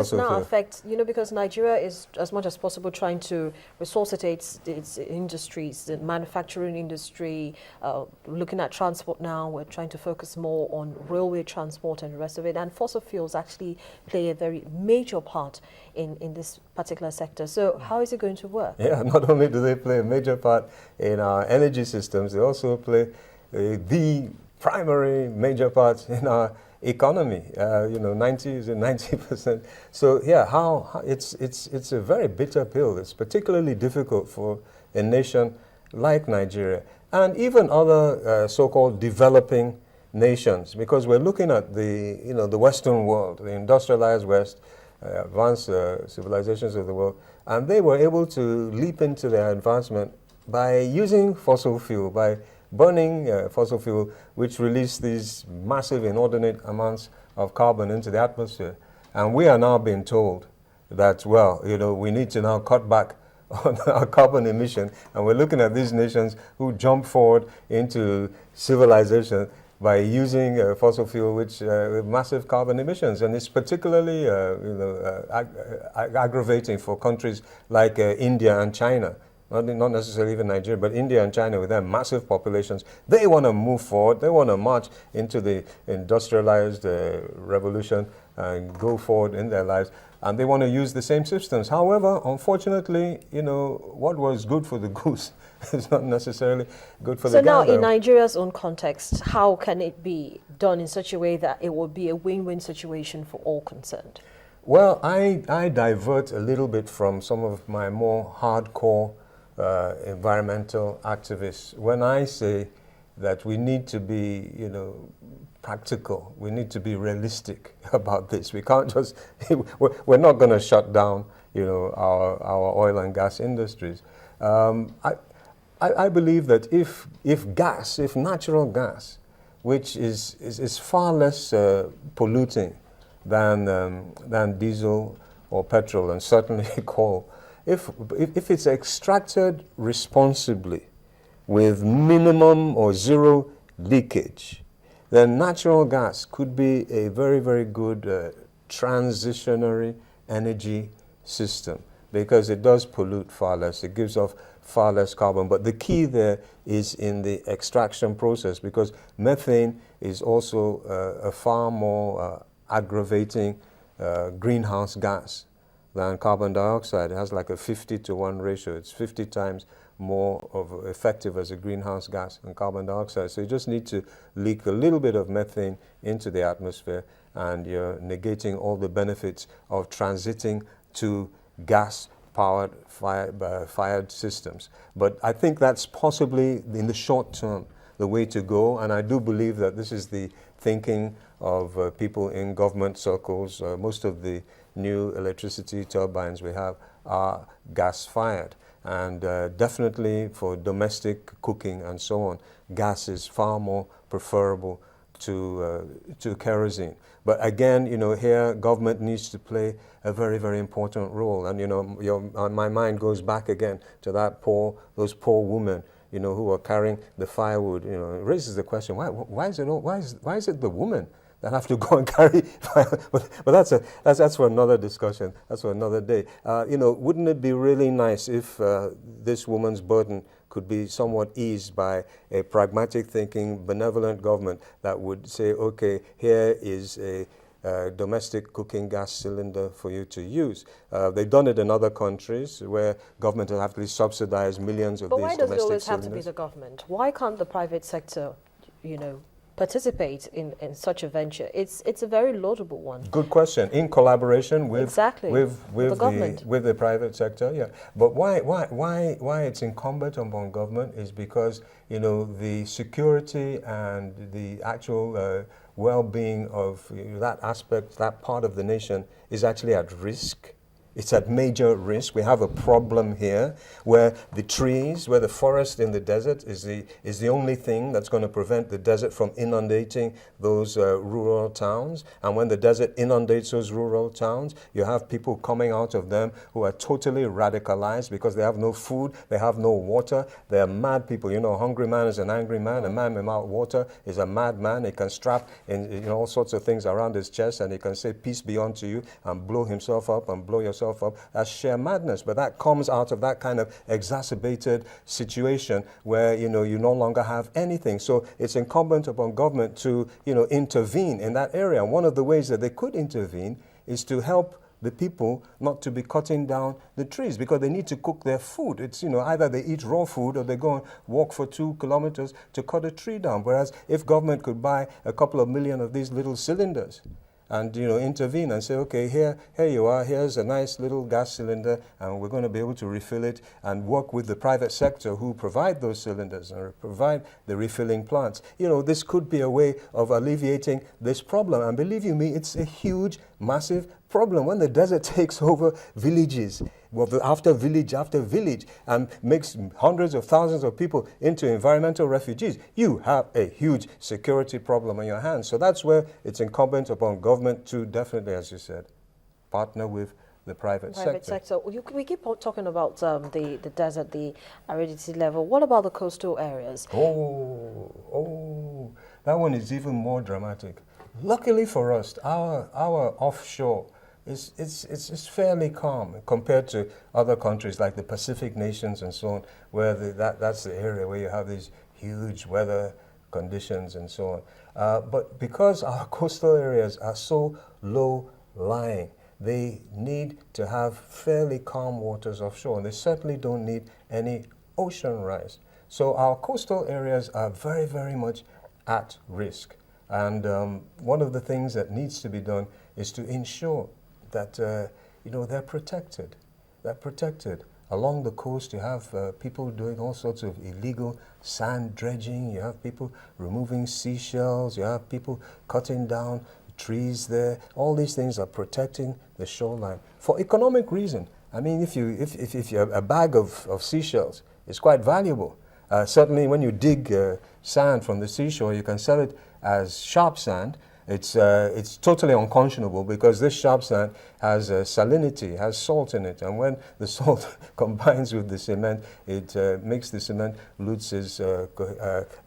this now affect, because Nigeria is, as much as possible, trying to resuscitate its industries, the manufacturing industry, looking at transport now, we're trying to focus more on railway transport and the rest of it, and fossil fuels actually play a very major part in this particular sector. So how is it going to work? Yeah, not only do they play a major part in our energy systems, they also play the primary major part in our economy. 90%. So yeah, how it's a very bitter pill. It's particularly difficult for a nation like Nigeria and even other so-called developing nations, because we're looking at the Western world, the industrialized West, advanced civilizations of the world, and they were able to leap into their advancement by using fossil fuel, by burning fossil fuel, which release these massive, inordinate amounts of carbon into the atmosphere. And we are now being told that, well, we need to now cut back on our carbon emission. And we're looking at these nations who jump forward into civilization by using fossil fuel, which with massive carbon emissions. And it's particularly aggravating for countries like India and China. Not necessarily even Nigeria, but India and China with their massive populations. They want to move forward. They want to march into the industrialized revolution and go forward in their lives. And they want to use the same systems. However, unfortunately, what was good for the goose is not necessarily good for the gander. So now, in Nigeria's own context, how can it be done in such a way that it will be a win-win situation for all concerned? Well, I divert a little bit from some of my more hardcore environmental activists when I say that we need to be, practical. We need to be realistic about this. We can't just, we're not going to shut down, our oil and gas industries. I believe that if natural gas, which is far less polluting than diesel or petrol and certainly coal, if it's extracted responsibly with minimum or zero leakage, then natural gas could be a very, very good transitionary energy system, because it does pollute far less. It gives off far less carbon. But the key there is in the extraction process, because methane is also a far more aggravating greenhouse gas than carbon dioxide. It has like a 50-to-1 ratio. It's 50 times more effective as a greenhouse gas than carbon dioxide. So you just need to leak a little bit of methane into the atmosphere, and you're negating all the benefits of transiting to gas-powered fired systems. But I think that's possibly, in the short term, the way to go, and I do believe that this is the thinking of people in government circles. Most of the new electricity turbines we have are gas-fired, and definitely for domestic cooking and so on, gas is far more preferable to kerosene. But again, here government needs to play a very, very important role. And my mind goes back again to those poor women, who are carrying the firewood. It raises the question: why is it the women that have to go and carry fire? But that's for another discussion. That's for another day. Wouldn't it be really nice if this woman's burden could be somewhat eased by a pragmatic thinking, benevolent government that would say, okay, here is a domestic cooking gas cylinder for you to use. They've done it in other countries where government has actually subsidized millions of these domestic cylinders. But why does it always have to be the government? Why can't the private sector, participate in such a venture? It's a very laudable one. Good question. In collaboration with the government, with the private sector, yeah. But why it's incumbent upon government is because the security and the actual well-being of that aspect, that part of the nation, is actually at risk It's at major risk. We have a problem here where the trees, where the forest in the desert is the only thing that's going to prevent the desert from inundating those rural towns. And when the desert inundates those rural towns, you have people coming out of them who are totally radicalized because they have no food, they have no water, they're mad people. You know, a hungry man is an angry man. A man without water is a madman. He can strap in, all sorts of things around his chest, and he can say, "Peace be unto you," and blow himself up and blow yourself up. That's sheer madness. But that comes out of that kind of exacerbated situation where you no longer have anything. So it's incumbent upon government to intervene in that area. And one of the ways that they could intervene is to help the people not to be cutting down the trees, because they need to cook their food. It's either they eat raw food or they go and walk for 2 kilometers to cut a tree down. Whereas if government could buy a couple of million of these little cylinders and intervene and say, okay, here you are, here's a nice little gas cylinder, and we're going to be able to refill it, and work with the private sector who provide those cylinders and provide the refilling plants. This could be a way of alleviating this problem. And believe you me, it's a huge, massive problem. When the desert takes over villages, after village after village, and makes hundreds of thousands of people into environmental refugees, you have a huge security problem on your hands. So that's where it's incumbent upon government to definitely, as you said, partner with the private sector. We keep talking about the desert, the aridity level. What about the coastal areas? Oh, that one is even more dramatic. Luckily for us, our offshore it's fairly calm compared to other countries like the Pacific nations and so on, where that's the area where you have these huge weather conditions and so on. But because our coastal areas are so low-lying, they need to have fairly calm waters offshore, and they certainly don't need any ocean rise. So our coastal areas are very, very much at risk. And one of the things that needs to be done is to ensure that they're protected. They're protected. Along the coast, you have people doing all sorts of illegal sand dredging. You have people removing seashells. You have people cutting down trees there. All these things are protecting the shoreline for economic reason. I mean, if you have a bag of seashells, it's quite valuable. Certainly, when you dig sand from the seashore, you can sell it as sharp sand. It's totally unconscionable because this sharp sand has salinity, has salt in it, and when the salt combines with the cement, it makes the cement lose its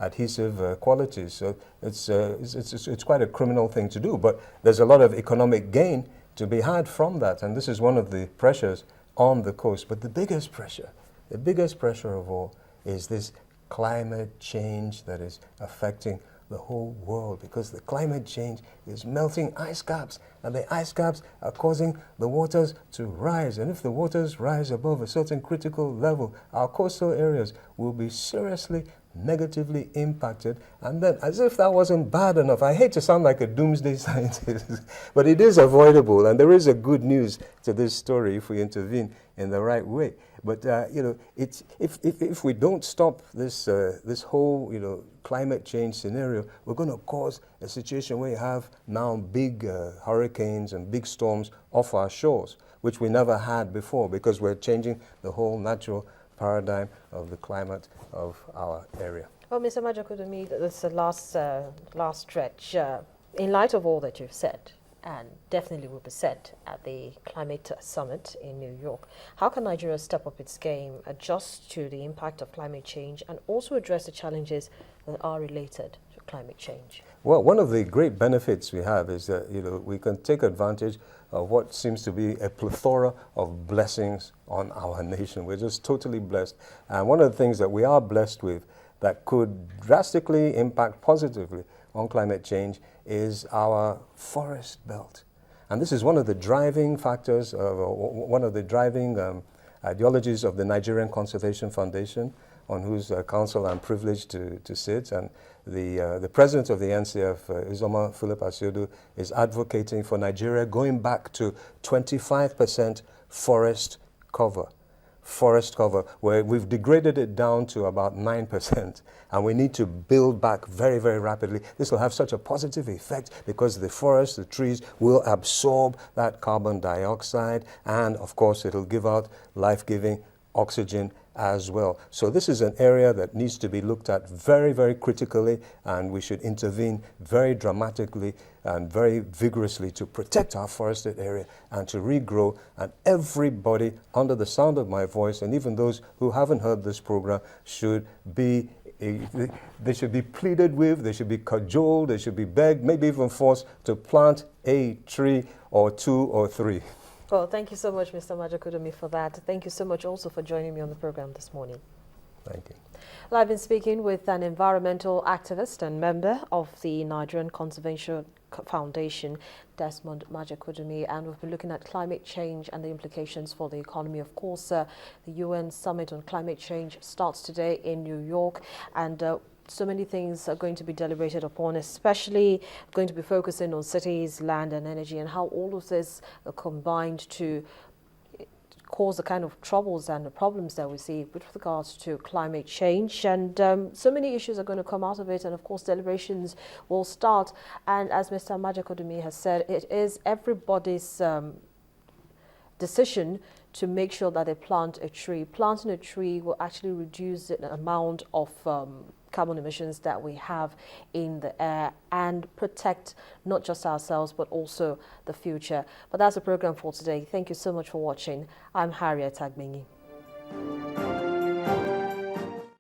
adhesive qualities. So it's quite a criminal thing to do, but there's a lot of economic gain to be had from that, and this is one of the pressures on the coast. But the biggest pressure of all is this climate change that is affecting the whole world, because the climate change is melting ice caps, and the ice caps are causing the waters to rise. And if the waters rise above a certain critical level, our coastal areas will be seriously negatively impacted. And then, as if that wasn't bad enough, I hate to sound like a doomsday scientist, but it is avoidable, and there is a good news to this story if we intervene in the right way. But if we don't stop this whole climate change scenario, we're going to cause a situation where you have now big hurricanes and big storms off our shores, which we never had before, because we're changing the whole natural paradigm of the climate of our area. Well, Mr. Majekodunmi, this is the last stretch. In light of all that you've said, and definitely will be said at the climate summit in New York, how can Nigeria step up its game, adjust to the impact of climate change, and also address the challenges that are related to climate change? Well, one of the great benefits we have is that we can take advantage of what seems to be a plethora of blessings on our nation. We're just totally blessed. And one of the things that we are blessed with that could drastically impact positively on climate change is our forest belt. And this is one of the driving factors, one of the driving ideologies of the Nigerian Conservation Foundation, on whose council I'm privileged to sit. And the president of the NCF, Uzoma Philip Asiodu, is advocating for Nigeria going back to 25% forest cover. forest cover, where we've degraded it down to about 9%, and we need to build back very, very rapidly. This will have such a positive effect because the forests, the trees, will absorb that carbon dioxide, and of course it'll give out life-giving oxygen as well. So this is an area that needs to be looked at very, very critically, and we should intervene very dramatically and very vigorously to protect our forested area and to regrow. And everybody under the sound of my voice, and even those who haven't heard this program, should be they should be pleaded with, they should be cajoled, they should be begged, maybe even forced to plant a tree or 2 or 3. Well, thank you so much, Mr. Majekodunmi, for that. Thank you so much also for joining me on the program this morning. Thank you. Well, I've been speaking with an environmental activist and member of the Nigerian Conservation Foundation, Desmond Majekodunmi, and we've been looking at climate change and the implications for the economy. Of course, the UN Summit on Climate Change starts today in New York, and so many things are going to be deliberated upon, especially going to be focusing on cities, land and energy, and how all of this are combined to cause the kind of troubles and the problems that we see with regards to climate change. And so many issues are going to come out of it, and of course deliberations will start. And as Mr. Majekodunmi has said, it is everybody's decision to make sure that they plant a tree. Planting a tree will actually reduce the amount of carbon emissions that we have in the air and protect not just ourselves but also the future. But that's the program for today. Thank you so much for watching. I'm Harriet Agbengi.